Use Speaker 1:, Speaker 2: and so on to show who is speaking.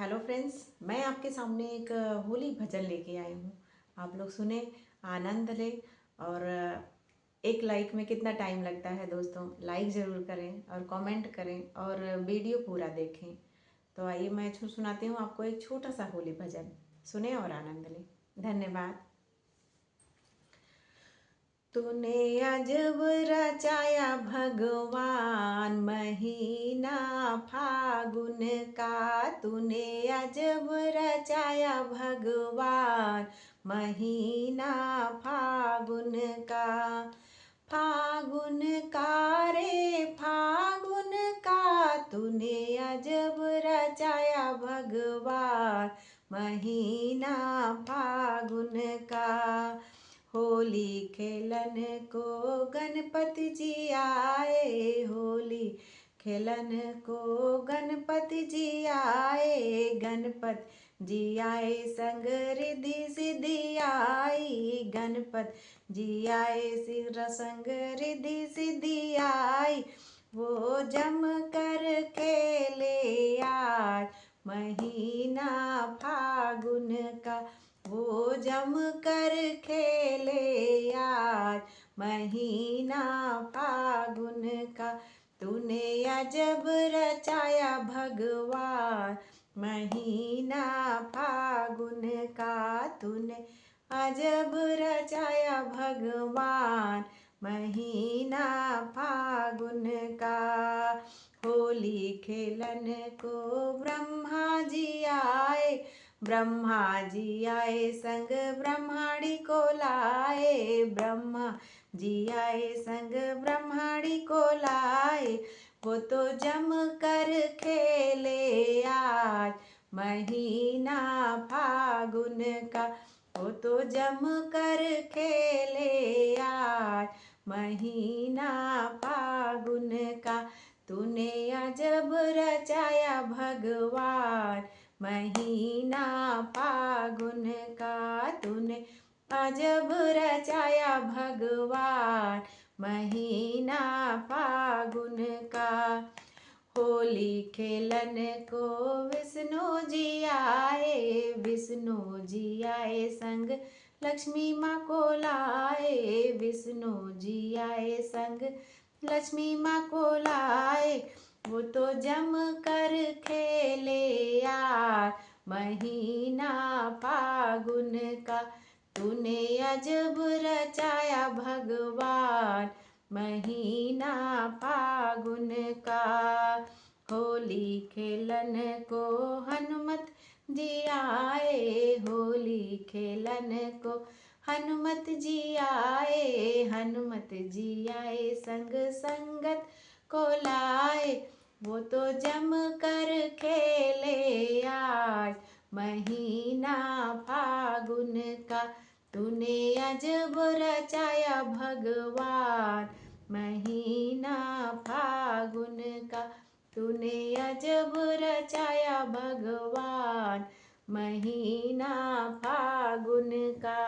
Speaker 1: Hello friends, मैं आपके सामने एक होली भजन लेके आई हूँ। आप लोग सुने, आनंद ले। और एक लाइक में कितना टाइम लगता है दोस्तों। लाइक ज़रूर करें और कमेंट करें और वीडियो पूरा देखें। तो आइए मैं सुनाती हूँ आपको एक छोटा सा होली भजन। सुने और आनंद लें। धन्यवाद। तूने अजब रचाया भगवान महीना फागुन का। तूने अजब रचाया भगवान महीना फागुन का। फागुन का रे फागुन का। तूने अजब रचाया भगवान महीना फागुन का। होली खेलन को गणपति जी आए। होली खेलन को गणपति जी आए। गणपति जी आए संग रिद्धि सिद्धि आई। गणपति जी आए सिर संग रिद्धि सिद्धि आई। वो जम कर खेले आज महीना फागुन का। वो जम कर खेले आज महीना फागुन का। तूने अजब रचाया भगवान महीना फागुन का। तूने अजब रचाया भगवान महीना फागुन का। होली खेलन को ब्रह्मा जी आए। ब्रह्मा जी आए संग ब्रह्माणी को लाए। ब्रह्मा जी आए संग ब्रह्माणी को लाए। वो तो जम कर खेले आज महीना फागुन का। वो तो जम कर खेले आज महीना फागुन का। तूने अजब रचाया भगवान महीना फागुन का। तूने अजब रचाया भगवान महीना फागुन का। होली खेलन को विष्णु जी आए। विष्णु जी आए संग लक्ष्मी माँ को लाए। विष्णु जी आए संग लक्ष्मी माँ को लाए। वो तो जम कर खेले आज महीना फागुन का। तूने अजब रचाया भगवान महीना फागुन का। होली खेलन को हनुमत जी आए। होली खेलन को हनुमत जी आए। हनुमत जी आए संग संगत को लाए। वो तो जम कर खेले आज महीना फागुन का। तूने अजब रचाया भगवान महीना फागुन का। तूने अजब रचाया भगवान महीना फागुन का।